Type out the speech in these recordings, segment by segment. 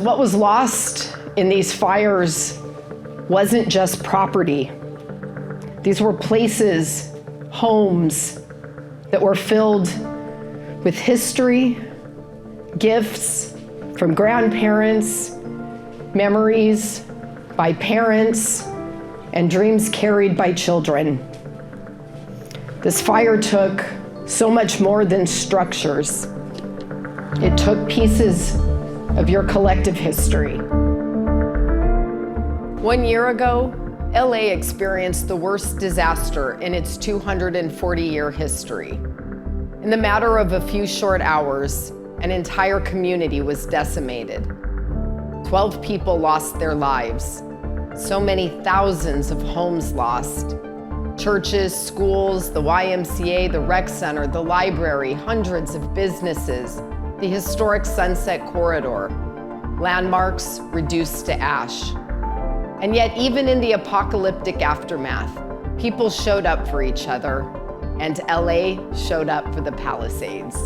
What was lost in these fires wasn't just property. These were places, homes that were filled with history, gifts from grandparents, memories by parents, and dreams carried by children. This fire took so much more than structures. It took pieces of your collective history. 1 year ago, LA experienced the worst disaster in its 240-year history. In the matter of a few short hours, an entire community was decimated. 12 people lost their lives. So many thousands of homes lost. Churches, schools, the YMCA, the rec center, the library, hundreds of businesses, the historic Sunset Corridor, landmarks reduced to ash. And yet, even in the apocalyptic aftermath, people showed up for each other, and LA showed up for the Palisades.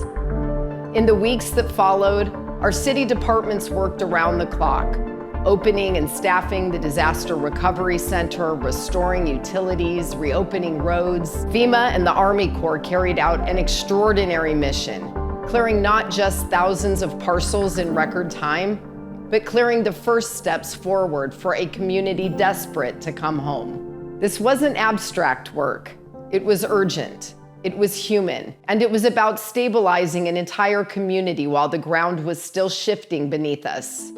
In the weeks that followed, our city departments worked around the clock, opening and staffing the Disaster Recovery Center, restoring utilities, reopening roads. FEMA and the Army Corps carried out an extraordinary mission, clearing not just thousands of parcels in record time, but clearing the first steps forward for a community desperate to come home. This wasn't abstract work. It was urgent. It was human. And it was about stabilizing an entire community while the ground was still shifting beneath us.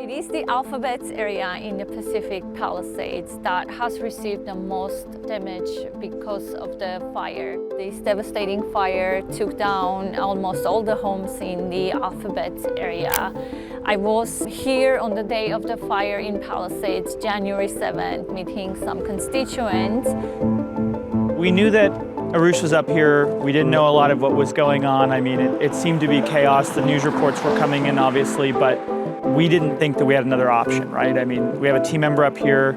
It is the Alphabets area in the Pacific Palisades that has received the most damage because of the fire. This devastating fire took down almost all the homes in the Alphabets area. I was here on the day of the fire in Palisades, January 7th, meeting some constituents. We knew that Arush was up here. We didn't know a lot of what was going on. I mean, it seemed to be chaos. The news reports were coming in, obviously, but we didn't think that we had another option, right? I mean, we have a team member up here.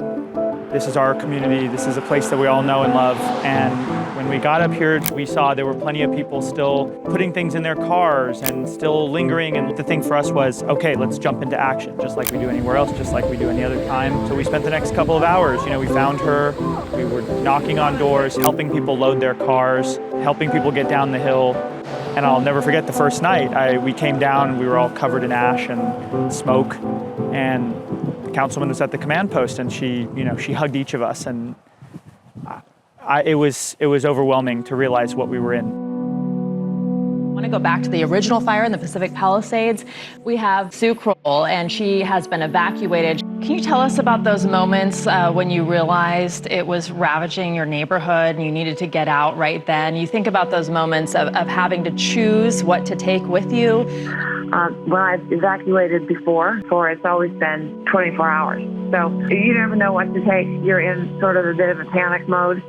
This is our community. This is a place that we all know and love. And when we got up here, we saw there were plenty of people still putting things in their cars and still lingering. And the thing for us was, okay, let's jump into action, just like we do anywhere else, just like we do any other time. So we spent the next couple of hours, we found her. We were knocking on doors, helping people load their cars, helping people get down the hill. And I'll never forget the first night. We came down, we were all covered in ash and smoke. And the councilman was at the command post, and she hugged each of us. And it was overwhelming to realize what we were in. I want to go back to the original fire in the Pacific Palisades. We have Sue Kroll, and she has been evacuated. Can you tell us about those moments when you realized it was ravaging your neighborhood and you needed to get out right then? You think about those moments of having to choose what to take with you. When I've evacuated before, it's always been 24 hours. So you never know what to take. You're in sort of a bit of a panic mode.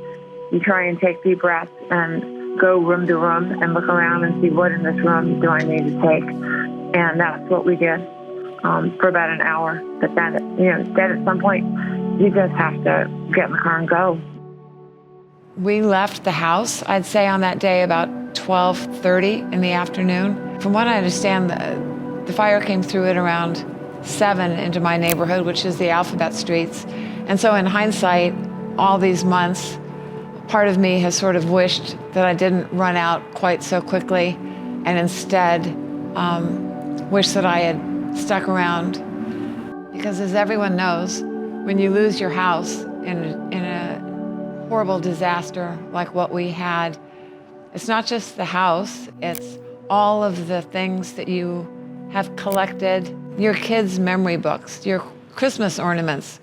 You try and take deep breaths and go room to room and look around and see what in this room do I need to take. And that's what we did for about an hour. But then, instead at some point, you just have to get in the car and go. We left the house, I'd say on that day about 12:30 in the afternoon. From what I understand, the fire came through at around 7 into my neighborhood, which is the Alphabet Streets. And so in hindsight, all these months, part of me has sort of wished that I didn't run out quite so quickly, and instead wish that I had stuck around. Because as everyone knows, when you lose your house in a horrible disaster like what we had, it's not just the house, it's all of the things that you have collected, your kids' memory books, your Christmas ornaments.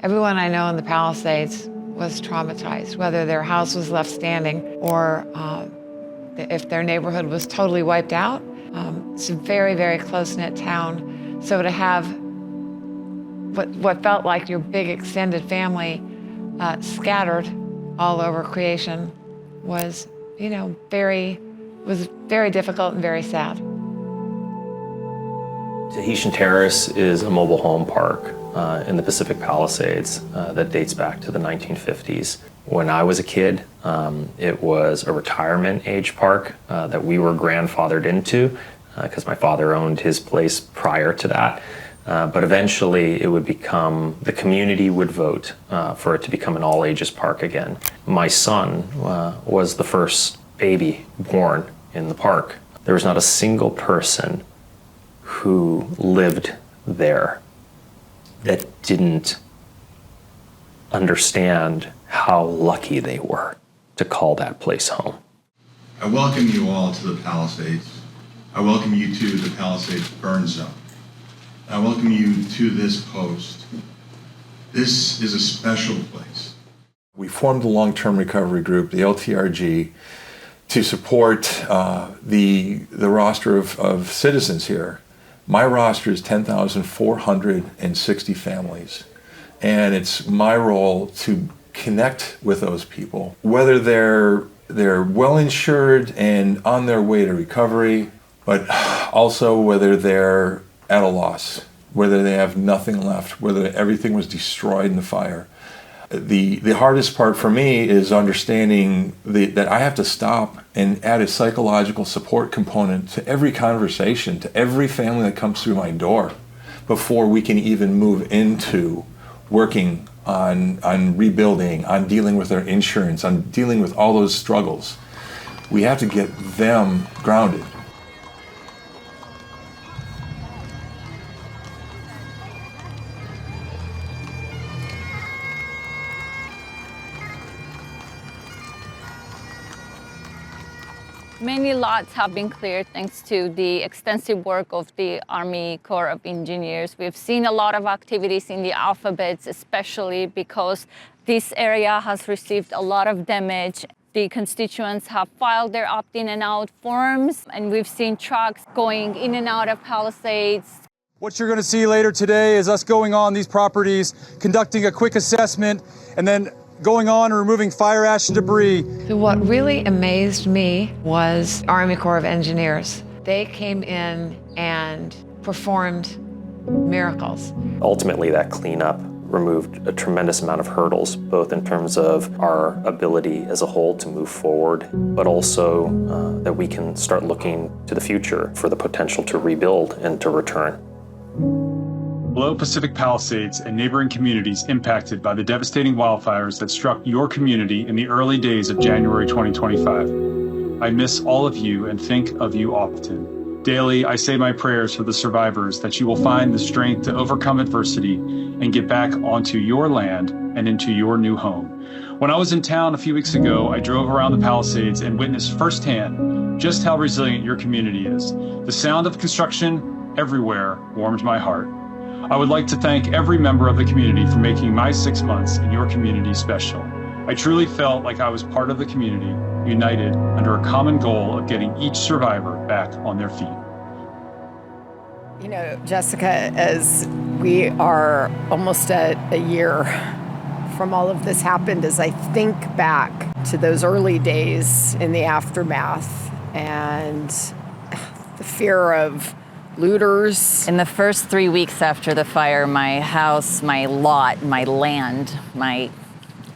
Everyone I know in the Palisades was traumatized, whether their house was left standing or if their neighborhood was totally wiped out. It's a very, very close-knit town. So to have what felt like your big extended family scattered all over creation was, very difficult and very sad. Tahitian Terrace is a mobile home park in the Pacific Palisades that dates back to the 1950s. When I was a kid, it was a retirement age park that we were grandfathered into because my father owned his place prior to that. But eventually it would become, the community would vote for it to become an all-ages park again. My son was the first baby born in the park. There was not a single person who lived there that didn't understand how lucky they were to call that place home. I welcome you all to the Palisades. I welcome you to the Palisades burn zone. I welcome you to this post. This is a special place. We formed the long-term recovery group, the LTRG, to support the roster of citizens here. My roster is 10,460 families, and it's my role to connect with those people, whether they're well insured and on their way to recovery, but also whether they're at a loss, whether they have nothing left, whether everything was destroyed in the fire. The hardest part for me is understanding that I have to stop and add a psychological support component to every conversation, to every family that comes through my door, before we can even move into working on rebuilding, on dealing with their insurance, on dealing with all those struggles. We have to get them grounded. Many lots have been cleared thanks to the extensive work of the Army Corps of Engineers. We've seen a lot of activities in the Alphabets, especially because this area has received a lot of damage. The constituents have filed their opt-in and out forms, and we've seen trucks going in and out of Palisades. What you're going to see later today is us going on these properties, conducting a quick assessment, and then going on and removing fire ash and debris. So what really amazed me was Army Corps of Engineers. They came in and performed miracles. Ultimately, that cleanup removed a tremendous amount of hurdles, both in terms of our ability as a whole to move forward, but also that we can start looking to the future for the potential to rebuild and to return. Below Pacific Palisades and neighboring communities impacted by the devastating wildfires that struck your community in the early days of January 2025. I miss all of you and think of you often. Daily, I say my prayers for the survivors that you will find the strength to overcome adversity and get back onto your land and into your new home. When I was in town a few weeks ago, I drove around the Palisades and witnessed firsthand just how resilient your community is. The sound of construction everywhere warmed my heart. I would like to thank every member of the community for making my 6 months in your community special. I truly felt like I was part of the community, united under a common goal of getting each survivor back on their feet. You know, Jessica, as we are almost at a year from all of this happened, as I think back to those early days in the aftermath and the fear of looters. In the first 3 weeks after the fire, my house, my lot, my land, my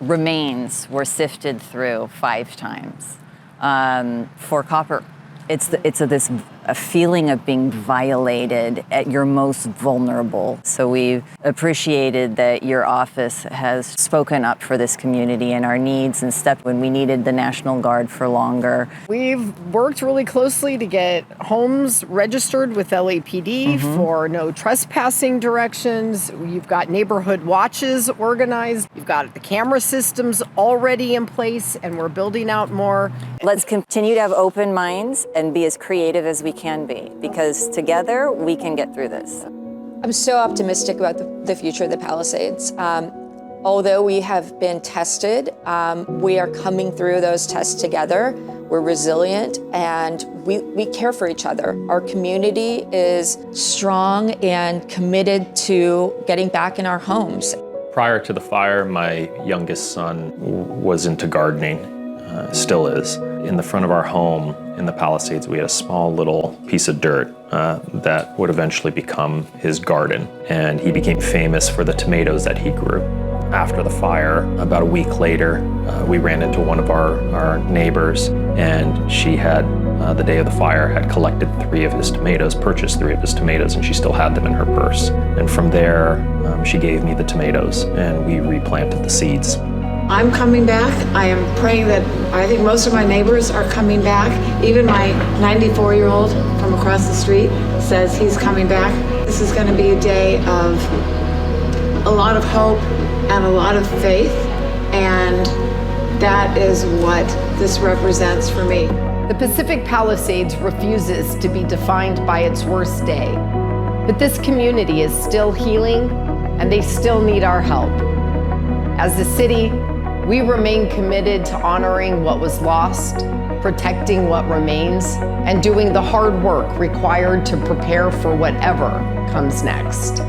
remains were sifted through 5 times for copper. It's a feeling of being violated at your most vulnerable. So we've appreciated that your office has spoken up for this community and our needs and stepped when we needed the National Guard for longer. We've worked really closely to get homes registered with LAPD for no trespassing directions. You've got neighborhood watches organized. You've got the camera systems already in place, and we're building out more. Let's continue to have open minds and be as creative as we can be, because together we can get through this. I'm so optimistic about the future of the Palisades. Although we have been tested, we are coming through those tests together. We're resilient and we care for each other. Our community is strong and committed to getting back in our homes. Prior to the fire, my youngest son was into gardening, still is. In the front of our home in the Palisades, we had a small little piece of dirt that would eventually become his garden. And he became famous for the tomatoes that he grew. After the fire, about a week later, we ran into one of our neighbors, and she had the day of the fire, had collected 3 of his tomatoes, purchased 3 of his tomatoes, and she still had them in her purse. And from there, she gave me the tomatoes, and we replanted the seeds. I'm coming back. I am praying that I think most of my neighbors are coming back. Even my 94-year-old from across the street says he's coming back. This is going to be a day of a lot of hope and a lot of faith, and that is what this represents for me. The Pacific Palisades refuses to be defined by its worst day, but this community is still healing, and they still need our help. As a city, we remain committed to honoring what was lost, protecting what remains, and doing the hard work required to prepare for whatever comes next.